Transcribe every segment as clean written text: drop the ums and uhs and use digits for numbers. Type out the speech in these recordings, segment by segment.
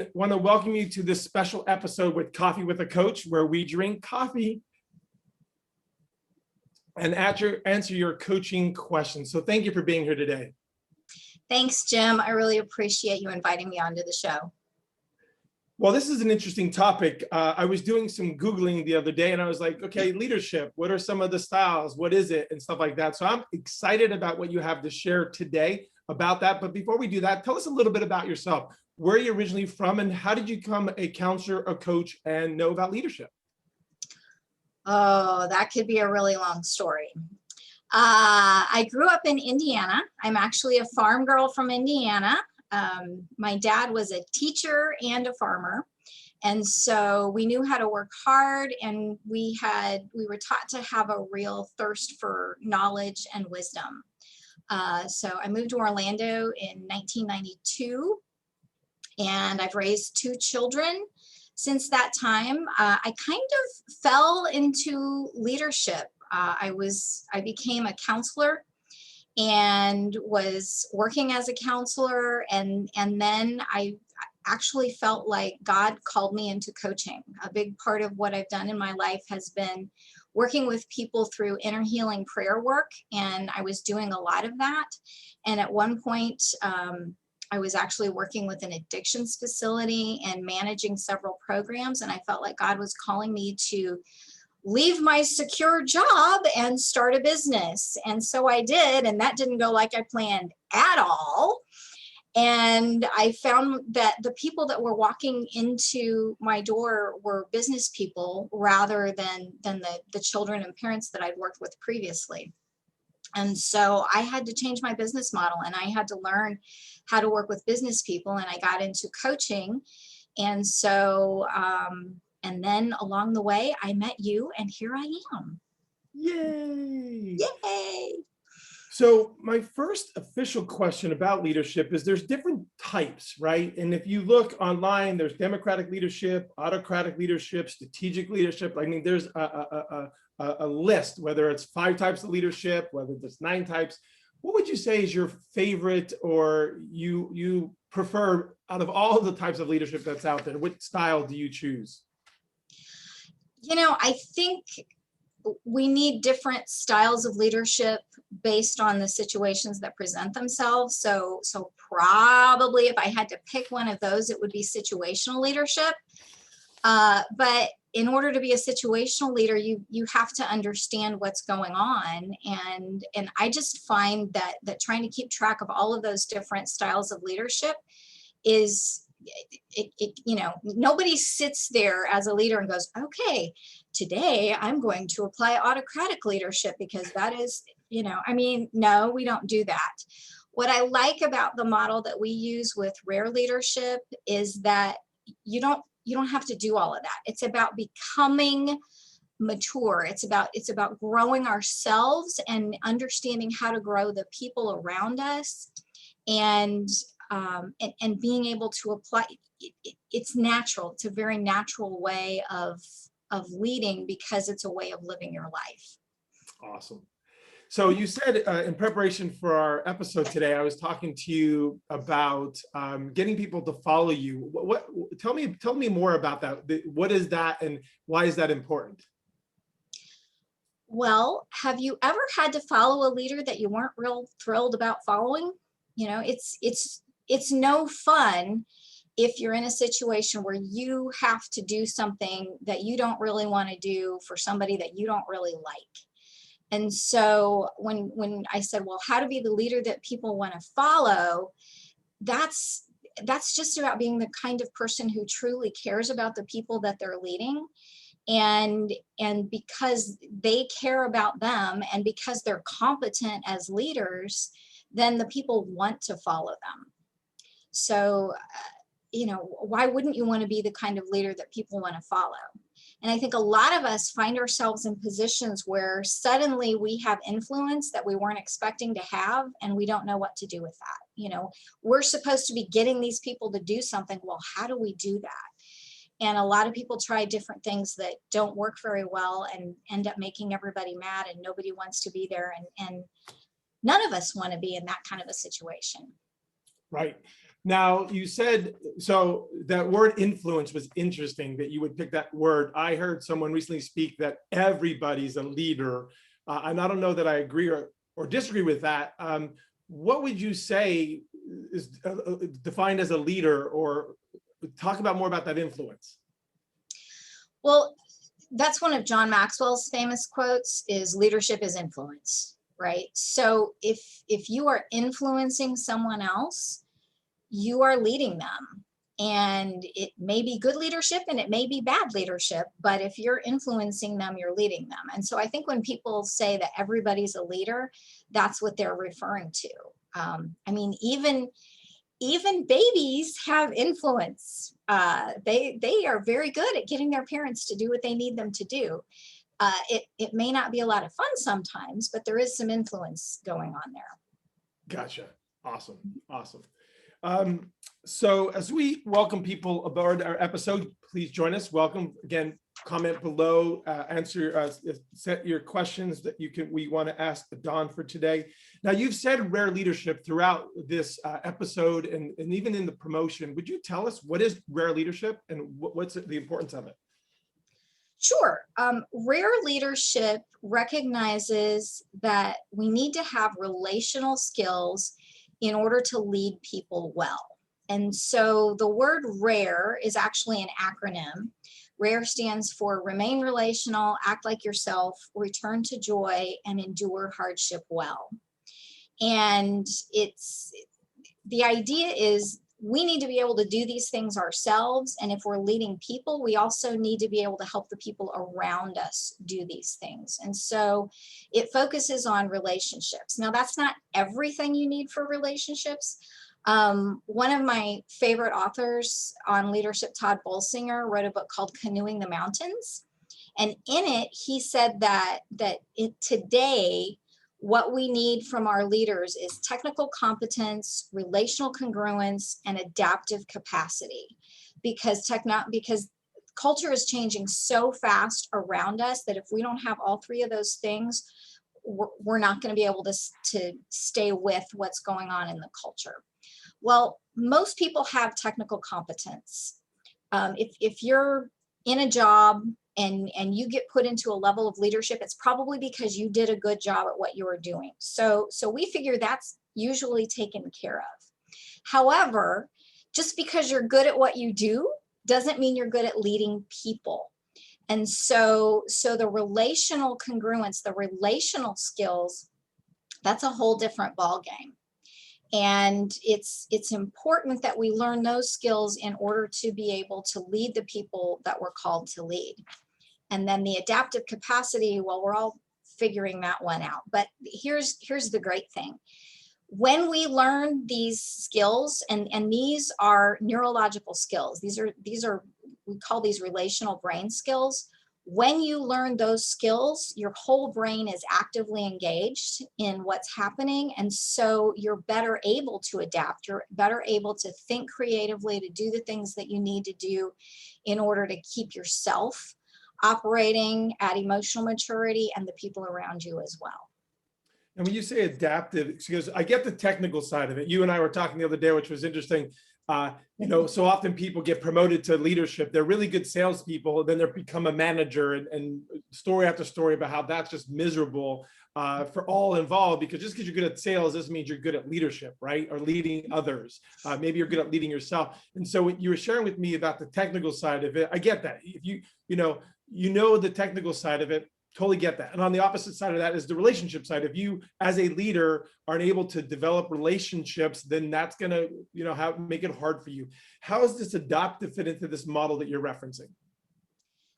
I want to welcome you to this special episode with Coffee with a Coach, where we drink coffee and answer your coaching questions. So thank you for being here today. Thanks, Jim. I really appreciate you inviting me onto the show. Well, this is an interesting topic. I was doing some Googling the other day and I was like, okay, leadership, what are some of the styles? What is it? And stuff like that. So I'm excited about what you have to share today about that. But before we do that, tell us a little bit about yourself. Where are you originally from and how did you become a counselor, a coach, and know about leadership? Oh, that could be a really long story. I grew up in Indiana. I'm actually a farm girl from Indiana. My dad was a teacher and a farmer. And so we knew how to work hard, and we were taught to have a real thirst for knowledge and wisdom. So I moved to Orlando in 1992, and I've raised 2 children since that time. I kind of fell into leadership. I became a counselor and was working as a counselor, and then I actually felt like God called me into coaching. A big part of what I've done in my life has been working with people through inner healing prayer work, and I was doing a lot of that. And at one point, I was actually working with an addictions facility and managing several programs, and I felt like God was calling me to leave my secure job and start a business. And so I did, and that didn't go like I planned at all. And I found that the people that were walking into my door were business people rather than the children and parents that I'd worked with previously. And so I had to change my business model, and I had to learn how to work with business people, and I got into coaching. And so, and then along the way, I met you, and here I am. Yay! Yay! So my first official question about leadership is there's different types, right? And if you look online, there's democratic leadership, autocratic leadership, strategic leadership. I mean, there's a list, whether it's 5 types of leadership, whether it's 9 types. What would you say is your favorite, or you prefer out of all the types of leadership that's out there? What style do you choose? You know, I think we need different styles of leadership based on the situations that present themselves. So probably if I had to pick one of those, it would be situational leadership. But in order to be a situational leader, you have to understand what's going on. And I just find that trying to keep track of all of those different styles of leadership is, you know, nobody sits there as a leader and goes, okay, today I'm going to apply autocratic leadership because that is, you know, I mean, no, we don't do that. What I like about the model that we use with rare leadership is that you don't have to do all of that. It's about becoming mature. It's about growing ourselves and understanding how to grow the people around us, and being able to apply. It's natural. It's a very natural way of leading because it's a way of living your life. Awesome. So you said in preparation for our episode today, I was talking to you about getting people to follow you. Tell me more about that. What is that, and why is that important? Well, have you ever had to follow a leader that you weren't real thrilled about following? You know, it's no fun if you're in a situation where you have to do something that you don't really want to do for somebody that you don't really like. And so when I said, well, how to be the leader that people want to follow, that's just about being the kind of person who truly cares about the people that they're leading. And because they care about them, and because they're competent as leaders, then the people want to follow them. So, you know, why wouldn't you want to be the kind of leader that people want to follow? And I think a lot of us find ourselves in positions where suddenly we have influence that we weren't expecting to have, and we don't know what to do with that. You know, we're supposed to be getting these people to do something. Well, how do we do that? And a lot of people try different things that don't work very well and end up making everybody mad, and nobody wants to be there. And none of us want to be in that kind of a situation. Right. Now, you said, so that word influence was interesting that you would pick that word. I heard someone recently speak that everybody's a leader. And I don't know that I agree or disagree with that. What would you say is defined as a leader, or talk about more about that influence? Well, that's one of John Maxwell's famous quotes is leadership is influence, right? So if you are influencing someone else, you are leading them. And it may be good leadership and it may be bad leadership, but if you're influencing them, you're leading them. And so I think when people say that everybody's a leader, that's what they're referring to. I mean, even babies have influence. They are very good at getting their parents to do what they need them to do. It may not be a lot of fun sometimes, but there is some influence going on there. Gotcha. Awesome. Awesome. So as we welcome people aboard our episode, please join us. Welcome again. Comment below, answer, set your questions that we want to ask Dawn for today. Now, you've said rare leadership throughout this episode and even in the promotion. Would you tell us what is rare leadership and what's the importance of it? Sure. Rare leadership recognizes that we need to have relational skills in order to lead people well. And so the word rare is actually an acronym. RARE stands for remain relational, act like yourself, return to joy, and endure hardship well. And the idea is we need to be able to do these things ourselves. And if we're leading people, we also need to be able to help the people around us do these things. And so it focuses on relationships. Now, that's not everything you need for relationships. One of my favorite authors on leadership, Todd Bolsinger, wrote a book called Canoeing the Mountains. And in it, he said that today, what we need from our leaders is technical competence, relational congruence, and adaptive capacity. Because culture is changing so fast around us that if we don't have all three of those things, we're not going to be able to stay with what's going on in the culture. Well, most people have technical competence. If you're in a job and you get put into a level of leadership, it's probably because you did a good job at what you were doing. So we figure that's usually taken care of. However, just because you're good at what you do doesn't mean you're good at leading people. And so the relational congruence, the relational skills, that's a whole different ballgame. And it's important that we learn those skills in order to be able to lead the people that we're called to lead. And then the adaptive capacity, well, we're all figuring that one out. But here's the great thing. When we learn these skills, and these are neurological skills, these are we call these relational brain skills. When you learn those skills, your whole brain is actively engaged in what's happening. And so you're better able to adapt. You're better able to think creatively, to do the things that you need to do in order to keep yourself operating at emotional maturity and the people around you as well. And when you say adaptive, because I get the technical side of it. You and I were talking the other day, which was interesting. So often people get promoted to leadership. They're really good salespeople, then they become a manager, and story after story about how that's just miserable for all involved, because just because you're good at sales doesn't mean you're good at leadership, right? Or leading others. Maybe you're good at leading yourself. And so what you were sharing with me about the technical side of it, I get that. If you know the technical side of it, totally get that. And on the opposite side of that is the relationship side. If you, as a leader, aren't able to develop relationships, then that's going to, make it hard for you. How is this adaptive fit into this model that you're referencing?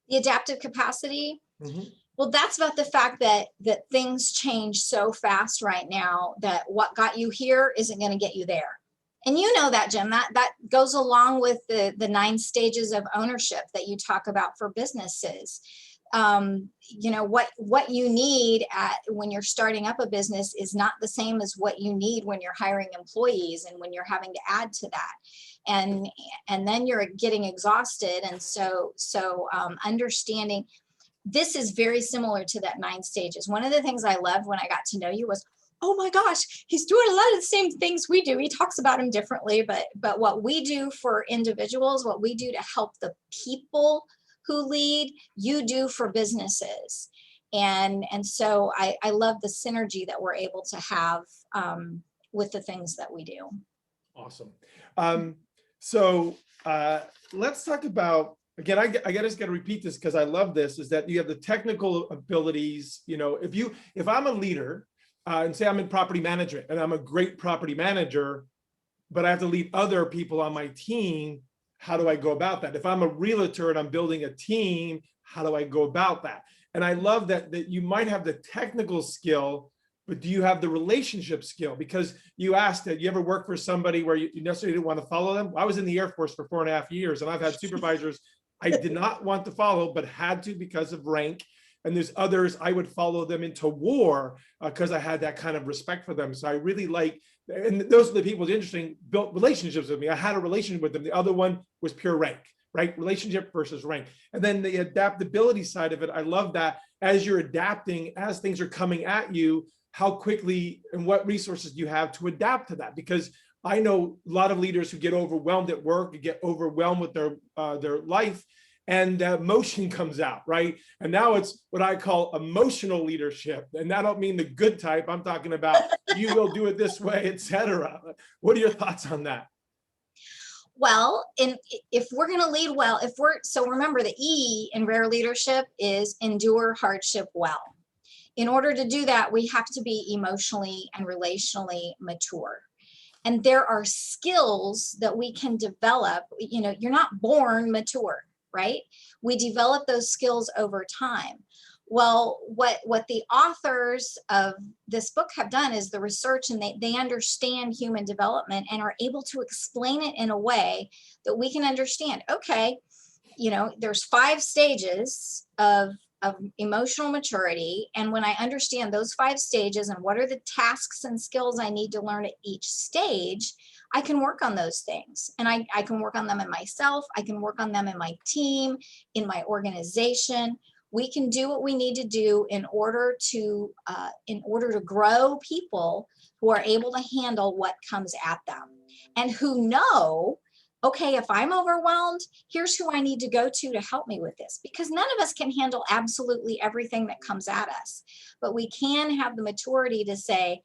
The adaptive capacity. Mm-hmm. Well, that's about the fact that things change so fast right now that what got you here isn't going to get you there. And you know that, Jim, that goes along with the 9 stages of ownership that you talk about for businesses. What you need when you're starting up a business is not the same as what you need when you're hiring employees and when you're having to add to that. And then you're getting exhausted. And so understanding this is very similar to that 9 stages. One of the things I loved when I got to know you was oh my gosh, he's doing a lot of the same things we do. He talks about them differently, but what we do for individuals, what we do to help the people who lead, you do for businesses. And so I love the synergy that we're able to have with the things that we do. Awesome. So let's talk about, again, I just got to repeat this because I love this, is that you have the technical abilities. You know, if I'm a leader and say I'm in property management and I'm a great property manager, but I have to lead other people on my team, how do I go about that? If I'm a realtor and I'm building a team, how do I go about that? And I love that you might have the technical skill, but do you have the relationship skill? Because you asked that you ever work for somebody where you necessarily didn't want to follow them. I was in the Air Force for 4.5 years, and I've had supervisors I did not want to follow, but had to because of rank. And there's others I would follow them into war because I had that kind of respect for them. So I really like, and those are the people, interesting, built relationships with me. I had a relationship with them. The other one was pure rank, right? Relationship versus rank. And then the adaptability side of it, I love that as you're adapting, as things are coming at you, how quickly and what resources do you have to adapt to that? Because I know a lot of leaders who get overwhelmed at work, who get overwhelmed with their life, and emotion comes out, right? And now it's what I call emotional leadership. And I don't mean the good type. I'm talking about you will do it this way, etc. What are your thoughts on that? Well, if we're going to lead well, so remember the E in rare leadership is endure hardship well. In order to do that, we have to be emotionally and relationally mature. And there are skills that we can develop. You know, you're not born mature, right? We develop those skills over time. Well, what the authors of this book have done is the research, and they understand human development and are able to explain it in a way that we can understand. Okay, you know, there's 5 stages of emotional maturity. And when I understand those 5 stages and what are the tasks and skills I need to learn at each stage, I can work on those things. And I can work on them in myself. I can work on them in my team, in my organization. We can do what we need to do in order to grow people who are able to handle what comes at them and who know, okay, if I'm overwhelmed, here's who I need to go to help me with this, because none of us can handle absolutely everything that comes at us, but we can have the maturity to say,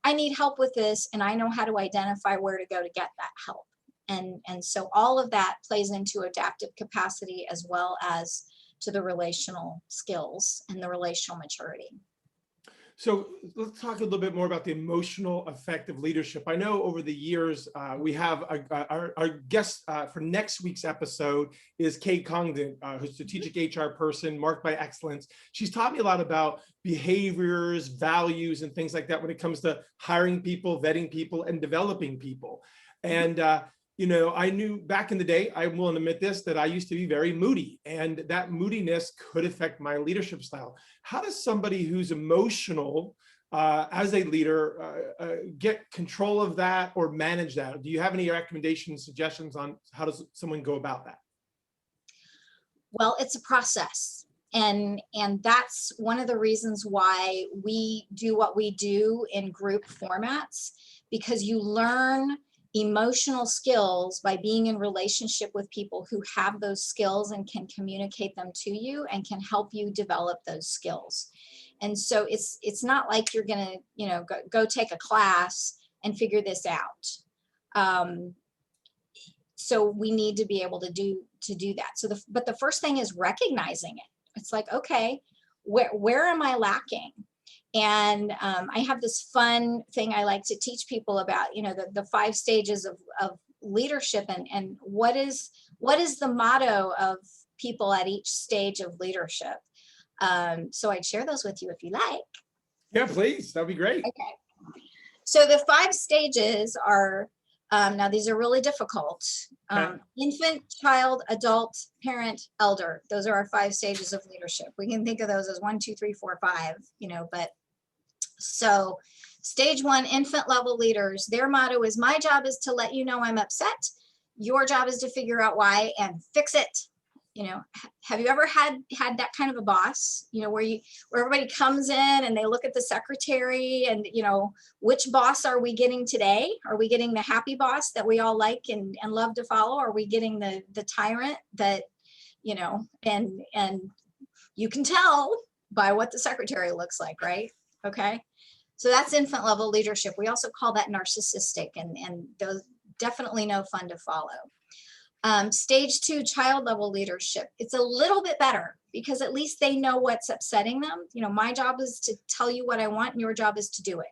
I need help with this, and I know how to identify where to go to get that help. And so all of that plays into adaptive capacity as well as to the relational skills and the relational maturity. So let's talk a little bit more about the emotional effective leadership. I know over the years, we have our guest for next week's episode is Kay Congdon, who's a strategic HR person marked by excellence. She's taught me a lot about behaviors, values, and things like that when it comes to hiring people, vetting people, and developing people. And you know, I knew back in the day, I'm willing to admit this, that I used to be very moody, and that moodiness could affect my leadership style. How does somebody who's emotional as a leader get control of that or manage that? Do you have any recommendations, suggestions on how does someone go about that? Well, it's a process. And that's one of the reasons why we do what we do in group formats, because you learn emotional skills by being in relationship with people who have those skills and can communicate them to you and can help you develop those skills. And so it's not like you're going to, you know, go take a class and figure this out. So we need to be able to do that. So but the first thing is recognizing it. It's like, okay, where am I lacking? And I have this fun thing I like to teach people about, you know, the 5 stages of leadership, and what is the motto of people at each stage of leadership. So I'd share those with you if you like. Yeah, please. That'd be great. Okay. So the 5 stages are, now these are really difficult. Okay. Infant, child, adult, parent, elder. Those are our 5 stages of leadership. We can think of those as 1, 2, 3, 4, 5, you know, but so stage 1, infant level leaders, their motto is, my job is to let you know I'm upset. Your job is to figure out why and fix it. You know, have you ever had that kind of a boss, you know, where everybody comes in and they look at the secretary and, you know, which boss are we getting today? Are we getting the happy boss that we all like and love to follow? Are we getting the tyrant that, you know, and you can tell by what the secretary looks like, right? Okay. So that's infant level leadership. We also call that narcissistic, and those definitely no fun to follow. Stage 2, child level leadership. It's a little bit better because at least they know what's upsetting them. You know, my job is to tell you what I want and your job is to do it.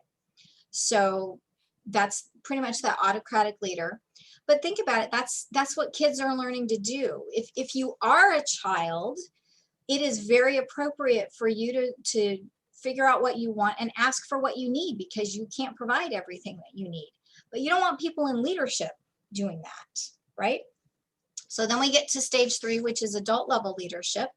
So that's pretty much that autocratic leader. But think about it, that's what kids are learning to do. If you are a child, it is very appropriate for you to figure out what you want and ask for what you need, because you can't provide everything that you need. But you don't want people in leadership doing that, right? So then we get to stage 3, which is adult level leadership.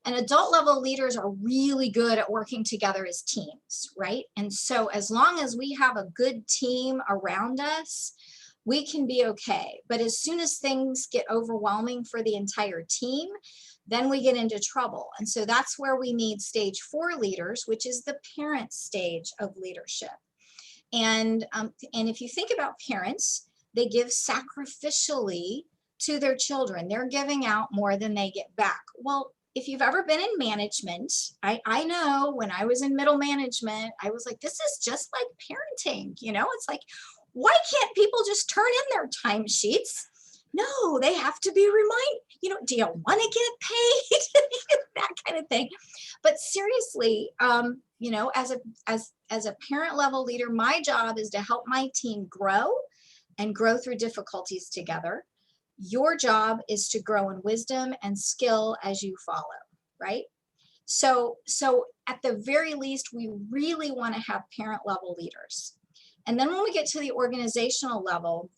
And adult level leaders are really good at working together as teams, right? And so as long as we have a good team around us, we can be okay. But as soon as things get overwhelming for the entire team, then we get into trouble. And so that's where we need stage 4 leaders, which is the parent stage of leadership. And if you think about parents, they give sacrificially to their children. They're giving out more than they get back. Well, if you've ever been in management, I know when I was in middle management, I was like, this is just like parenting. You know, it's like, why can't people just turn in their timesheets? No, they have to be reminded, you know, do you want to get paid? That kind of thing. But seriously, you know, as a parent level leader, my job is to help my team grow and grow through difficulties together. Your job is to grow in wisdom and skill as you follow, right? So at the very least, we really want to have parent level leaders. And then when we get to the organizational level,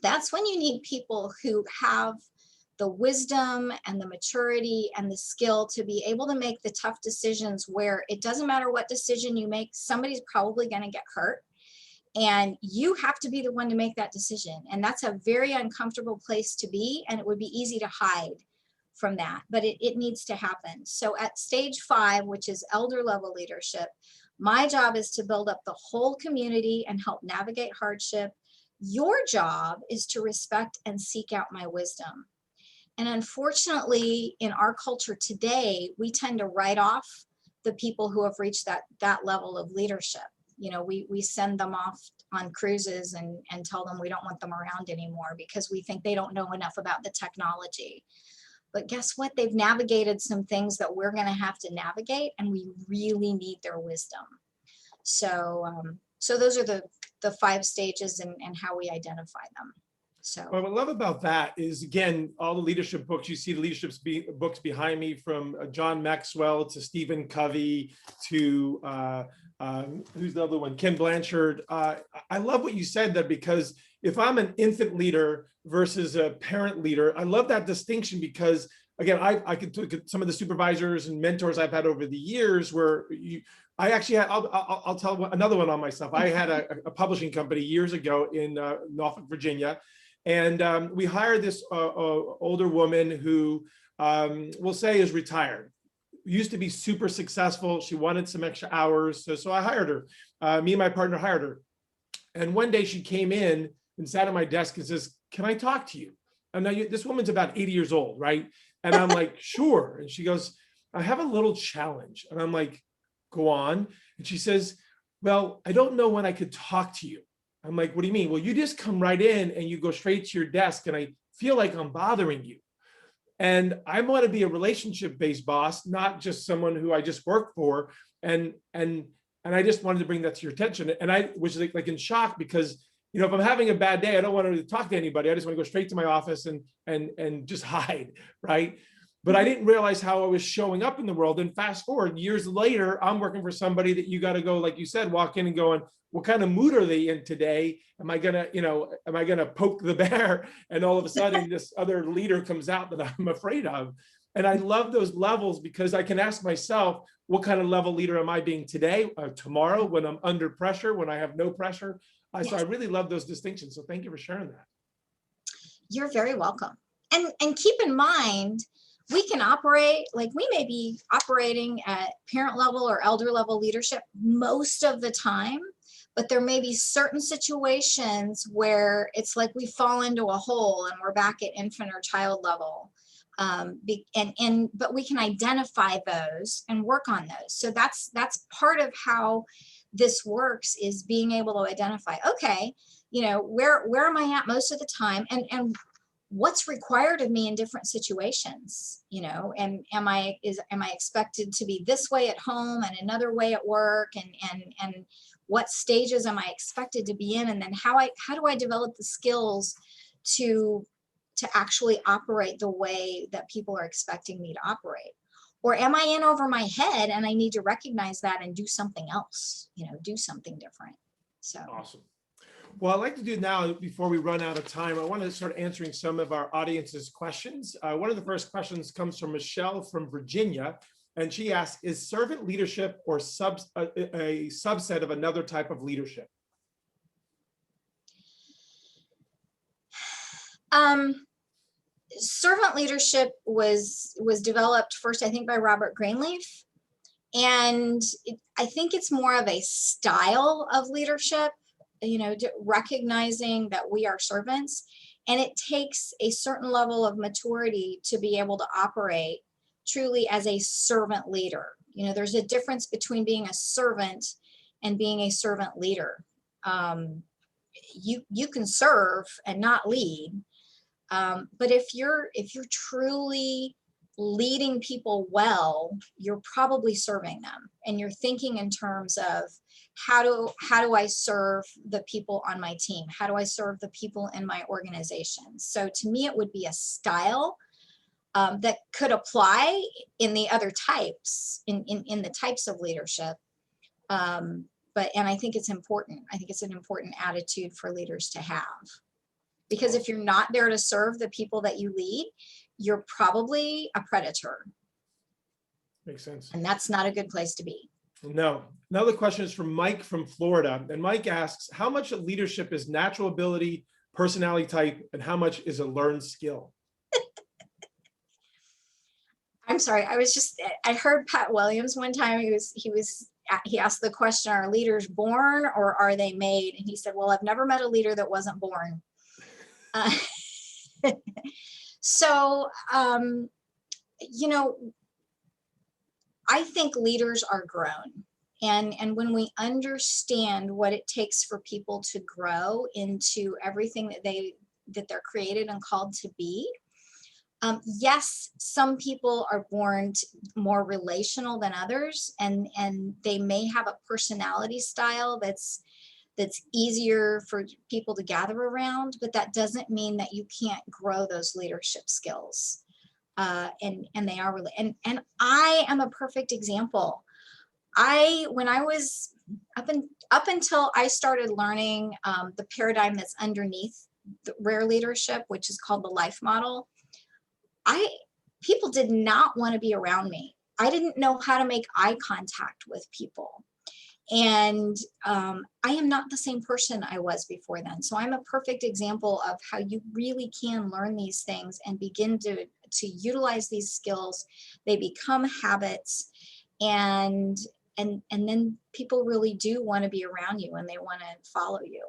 that's when you need people who have the wisdom and the maturity and the skill to be able to make the tough decisions where it doesn't matter what decision you make, somebody's probably going to get hurt. And you have to be the one to make that decision. And that's a very uncomfortable place to be. And it would be easy to hide from that, but it needs to happen. So at stage 5, which is elder level leadership, my job is to build up the whole community and help navigate hardship. Your job is to respect and seek out my wisdom. And unfortunately, in our culture today, we tend to write off the people who have reached that level of leadership. You know, we send them off on cruises and tell them we don't want them around anymore because we think they don't know enough about the technology. But guess what? They've navigated some things that we're going to have to navigate, and we really need their wisdom. So those are the 5 stages and how we identify them. So what I love about that is, again, all the leadership books, you see the leadership books behind me, from John Maxwell to Stephen Covey to who's the other one? Ken Blanchard. I love what you said there, because if I'm an infant leader versus a parent leader, I love that distinction, because again, I could look at some of the supervisors and mentors I've had over the years where I actually had, I'll tell another one on myself. I had a publishing company years ago in Norfolk, Virginia. And we hired this older woman who we'll say is retired. Used to be super successful. She wanted some extra hours. So I hired her. Me and my partner hired her. And one day she came in and sat at my desk and says, "Can I talk to you?" And now this woman's about 80 years old, right? And I'm like, "Sure." And she goes, "I have a little challenge." And I'm like, "Go on." And she says, "Well, I don't know when I could talk to you." I'm like, "What do you mean?" "Well, you just come right in and you go straight to your desk, and I feel like I'm bothering you. And I want to be a relationship-based boss, not just someone who I just work for. And I just wanted to bring that to your attention." And I was like in shock, because, you know, if I'm having a bad day, I don't want to talk to anybody. I just want to go straight to my office and just hide, right? But I didn't realize how I was showing up in the world. And fast forward years later, I'm working for somebody that you got to go, like you said, walk in and going, "What kind of mood are they in today? Am I gonna poke the bear?" And all of a sudden this other leader comes out that I'm afraid of. And I love those levels, because I can ask myself, what kind of level leader am I being today, tomorrow, when I'm under pressure, when I have no pressure? So I really love those distinctions. So thank you for sharing that. you're very welcome. And keep in mind, we can operate, like we may be operating at parent level or elder level leadership most of the time, but there may be certain situations where it's like we fall into a hole and we're back at infant or child level. But we can identify those and work on those. So that's part of how this works, is being able to identify, okay, you know, where am I at most of the time, and what's required of me in different situations, you know, and am I expected to be this way at home and another way at work, and what stages am I expected to be in, and then how do I develop the skills to actually operate the way that people are expecting me to operate? Or am I in over my head and I need to recognize that and do something else, you know, do something different. So Awesome. Well, I'd like to do now, before we run out of time, I want to start answering some of our audience's questions. One of the first questions comes from Michelle from Virginia, and she asks, is servant leadership or a subset of another type of leadership? Servant leadership was developed first, I think, by Robert Greenleaf. And I think it's more of a style of leadership, you know, recognizing that we are servants, and it takes a certain level of maturity to be able to operate truly as a servant leader. You know, there's a difference between being a servant and being a servant leader. You can serve and not lead, but if you're truly leading people well, you're probably serving them, and you're thinking in terms of how do I serve the people on my team? How do I serve the people in my organization? So to me, it would be a style that could apply in the other types, in the types of leadership. And I think it's important. I think it's an important attitude for leaders to have, because if you're not there to serve the people that you lead, you're probably a predator. Makes sense. And that's not a good place to be. No. Another question is from Mike from Florida. And Mike asks, how much of leadership is natural ability, personality type, and how much is a learned skill? I'm sorry. I heard Pat Williams one time. He asked the question, are leaders born or are they made? And he said, well, I've never met a leader that wasn't born. So, you know, I think leaders are grown. And when we understand what it takes for people to grow into everything that they're created and called to be, yes, some people are born more relational than others, and they may have a personality style that's easier for people to gather around, but that doesn't mean that you can't grow those leadership skills. And they are really, and I am a perfect example. When I was up until I started learning the paradigm that's underneath the rare leadership, which is called the life model, people did not want to be around me. I didn't know how to make eye contact with people. And I am not the same person I was before then. So I'm a perfect example of how you really can learn these things and begin to utilize these skills. They become habits, and then people really do want to be around you and they want to follow you.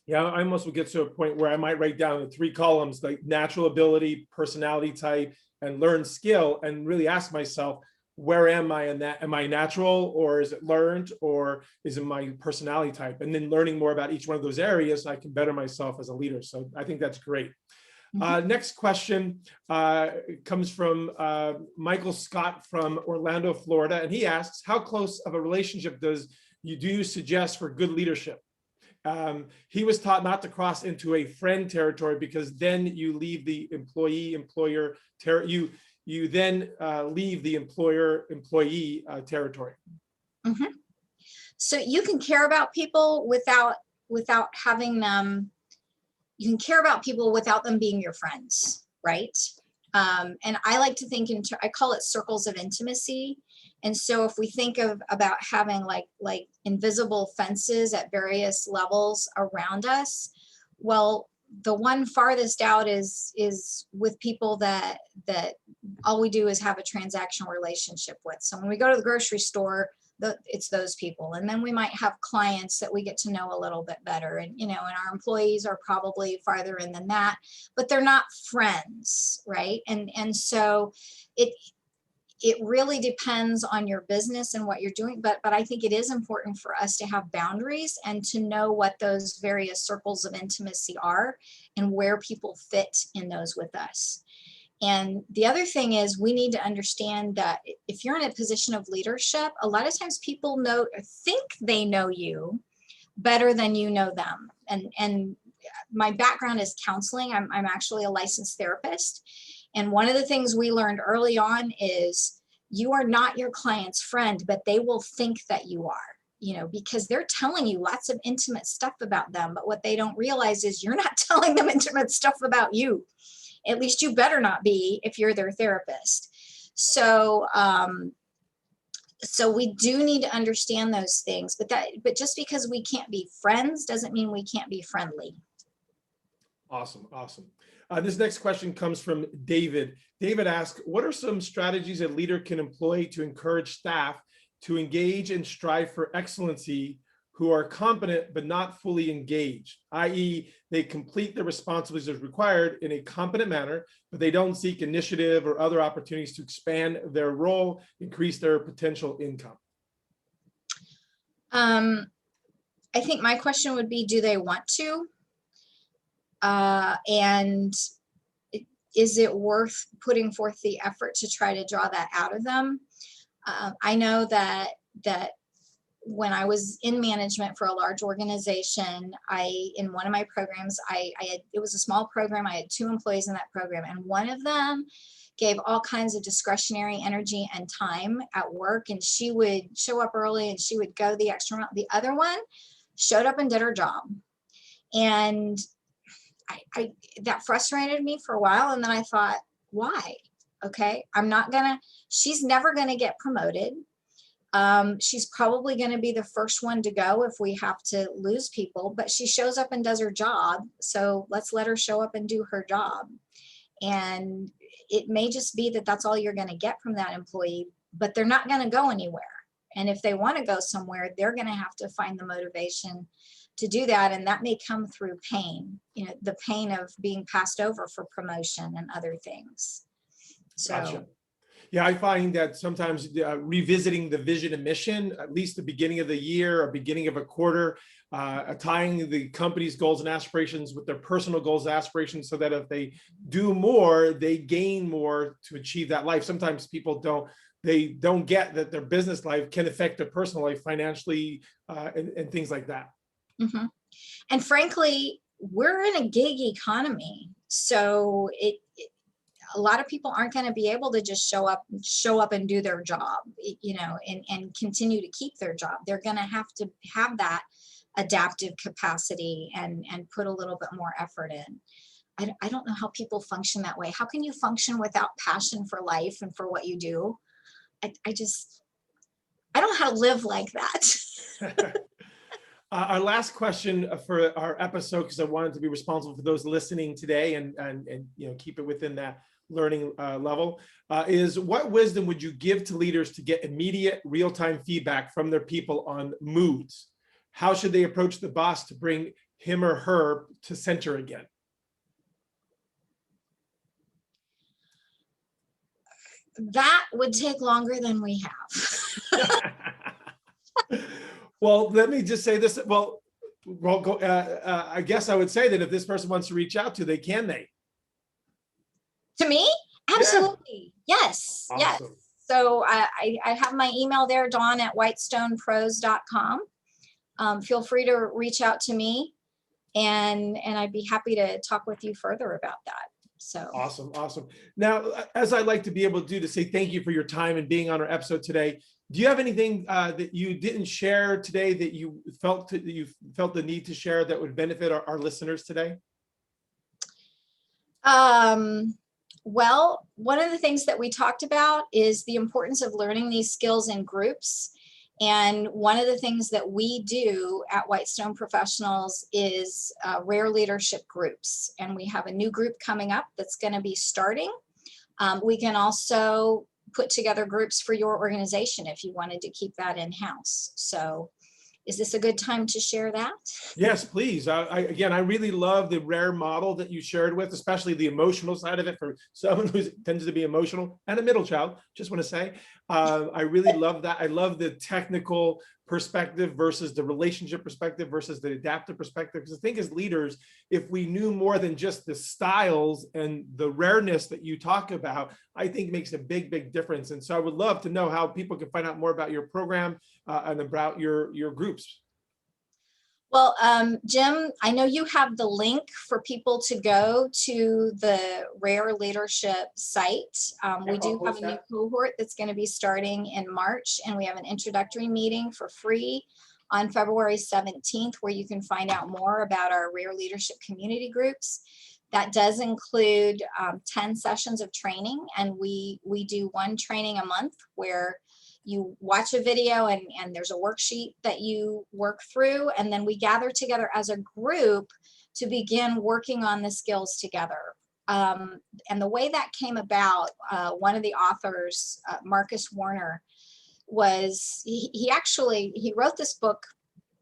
Yeah, I almost would get to a point where I might write down the 3 columns, like natural ability, personality type, and learned skill, and really ask myself, where am I in that? Am I natural, or is it learned, or is it my personality type? And then learning more about each one of those areas, I can better myself as a leader. So I think that's great. Next question comes from Michael Scott from Orlando, Florida. And he asks, how close of a relationship do you suggest for good leadership? He was taught not to cross into a friend territory, because then you leave the employer you then leave the employee territory. Mm-hmm. So you can care about people without having them. You can care about people without them being your friends, right? And I like to think I call it circles of intimacy. And so if we think about having like invisible fences at various levels around us, well, the one farthest out is with people that all we do is have a transactional relationship with. So when we go to the grocery store, it's those people. And then we might have clients that we get to know a little bit better. And, and our employees are probably farther in than that, but they're not friends, right? And so it really depends on your business and what you're doing. But I think it is important for us to have boundaries and to know what those various circles of intimacy are and where people fit in those with us. And the other thing is we need to understand that if you're in a position of leadership, a lot of times people think they know you better than you know them. And my background is counseling. I'm actually a licensed therapist. And one of the things we learned early on is you are not your client's friend, but they will think that you are, because they're telling you lots of intimate stuff about them. But what they don't realize is you're not telling them intimate stuff about you. At least you better not be if you're their therapist. So, so we do need to understand those things, but just because we can't be friends doesn't mean we can't be friendly. Awesome. This next question comes from David. David asks, what are some strategies a leader can employ to encourage staff to engage and strive for excellency who are competent but not fully engaged, i.e. they complete their responsibilities as required in a competent manner, but they don't seek initiative or other opportunities to expand their role, increase their potential income? I think my question would be, do they want to? And is it worth putting forth the effort to try to draw that out of them? I know that when I was in management for a large organization, in one of my programs, it was a small program. I had 2 employees in that program, and one of them gave all kinds of discretionary energy and time at work, and she would show up early and she would go the extra mile. The other one showed up and did her job. And that frustrated me for a while. And then I thought, why? Okay, she's never gonna get promoted. She's probably going to be the first one to go if we have to lose people, but she shows up and does her job. So let's let her show up and do her job. And it may just be that that's all you're going to get from that employee, but they're not going to go anywhere. And if they want to go somewhere, they're going to have to find the motivation to do that. And that may come through pain, the pain of being passed over for promotion and other things. So. Gotcha. Yeah, I find that sometimes revisiting the vision and mission, at least the beginning of the year or beginning of a quarter, tying the company's goals and aspirations with their personal goals and aspirations so that if they do more, they gain more to achieve that life. Sometimes people don't get that their business life can affect their personal life financially and things like that. Mm-hmm. And frankly, we're in a gig economy. So a lot of people aren't going to be able to just show up and do their job, and continue to keep their job. They're going to have that adaptive capacity and put a little bit more effort in. I don't know how people function that way. How can you function without passion for life and for what you do? I don't know how to live like that. Our last question for our episode, because I wanted to be responsible for those listening today and keep it within that learning level, is what wisdom would you give to leaders to get immediate real-time feedback from their people on moods? How should they approach the boss to bring him or her to center again? That would take longer than we have. Well, let me just say this. I guess I would say that if this person wants to reach out to, can they? To me? Absolutely. Yeah. Yes. Awesome. Yes. So I have my email there, dawn@whitestonepros.com. Feel free to reach out to me and I'd be happy to talk with you further about that. So awesome. Now, as I like to be able to do, to say thank you for your time and being on our episode today. Do you have anything that you didn't share today that you felt the need to share that would benefit our listeners today? Well, one of the things that we talked about is the importance of learning these skills in groups And one of the things that we do at Whitestone Professionals is rare leadership groups. And we have a new group coming up that's going to be starting. We can also put together groups for your organization if you wanted to keep that in-house. So is this a good time to share that? Yes, please. Again, I really love the rare model that you shared with, especially the emotional side of it for someone who tends to be emotional and a middle child. Just want to say, I really love that. I love the technical perspective versus the relationship perspective versus the adaptive perspective. Because the thing is, leaders, if we knew more than just the styles and the rareness that you talk about, I think makes a big, big difference. And so I would love to know how people can find out more about your program and about your groups. Well, Jim, I know you have the link for people to go to the Rare Leadership site. We do have a new cohort that's going to be starting in March, and we have an introductory meeting for free on February 17th, where you can find out more about our Rare Leadership community groups. That does include 10 sessions of training, and we do one training a month where you watch a video and there's a worksheet that you work through, and then we gather together as a group to begin working on the skills together. And the way that came about, one of the authors, Marcus Warner, was he wrote this book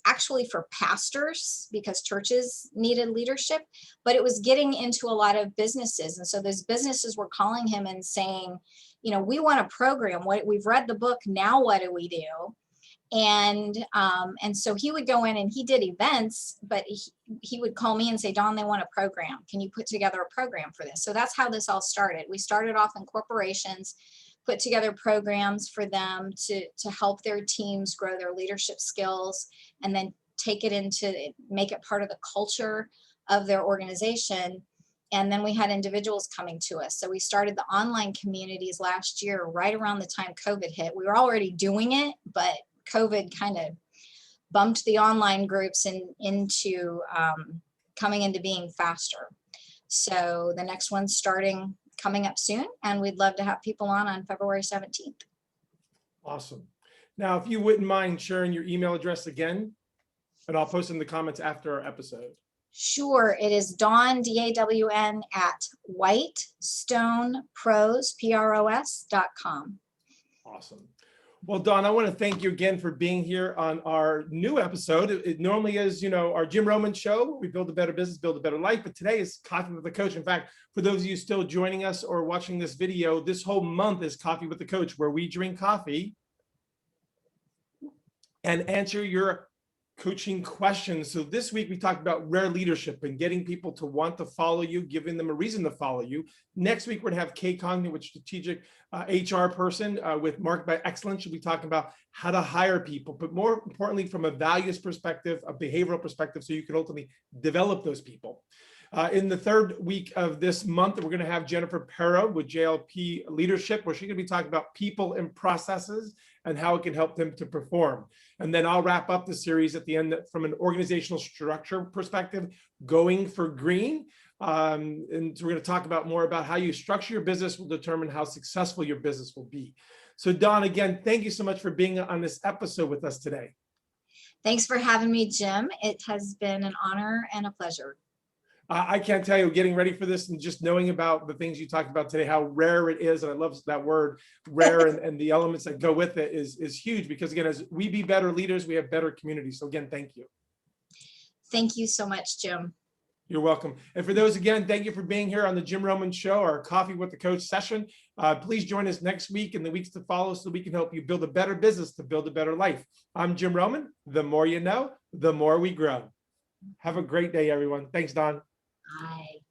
actually for pastors because churches needed leadership, but it was getting into a lot of businesses. And so those businesses were calling him and saying, you know, we want a program. We've read the book. Now what do we do? And so he would go in and he did events, but he would call me and say, Dawn, they want a program. Can you put together a program for this? So that's how this all started. We started off in corporations, put together programs for them to help their teams grow their leadership skills, and then make it part of the culture of their organization. And then we had individuals coming to us. So we started the online communities last year, right around the time COVID hit. We were already doing it, but COVID kind of bumped the online groups into coming into being faster. So the next one's coming up soon, and we'd love to have people on February 17th. Awesome. Now, if you wouldn't mind sharing your email address again, and I'll post in the comments after our episode. Sure, it is Dawn, DAWN, at whitestonepros.com. Awesome. Well, Dawn, I want to thank you again for being here on our new episode. It normally is, our Jim Roman show. We build a better business, build a better life. But today is Coffee with the Coach. In fact, for those of you still joining us or watching this video, this whole month is Coffee with the Coach, where we drink coffee and answer your coaching questions. So this week we talked about rare leadership and getting people to want to follow you, giving them a reason to follow you. Next week we're going to have Kay Cognitive, which strategic HR person with Marked by Excellence. She'll be talking about how to hire people, but more importantly, from a values perspective, a behavioral perspective, so you can ultimately develop those people. In the third week of this month, we're going to have Jennifer Perra with JLP Leadership, where she's going to be talking about people and processes and how it can help them to perform. And then I'll wrap up the series at the end from an organizational structure perspective, going for green. And so we're going to talk about more about how you structure your business will determine how successful your business will be. So Dawn, again, thank you so much for being on this episode with us today. Thanks for having me, Jim. It has been an honor and a pleasure. I can't tell you, getting ready for this and just knowing about the things you talked about today, how rare it is. And I love that word rare and the elements that go with it is huge, because again, as we be better leaders, we have better communities. So again, thank you. Thank you so much, Jim. You're welcome. And for those, again, thank you for being here on the Jim Roman Show, our Coffee with the Coach session. Please join us next week and the weeks to follow so we can help you build a better business to build a better life. I'm Jim Roman. The more you know, the more we grow. Have a great day, everyone. Thanks, Dawn. Bye.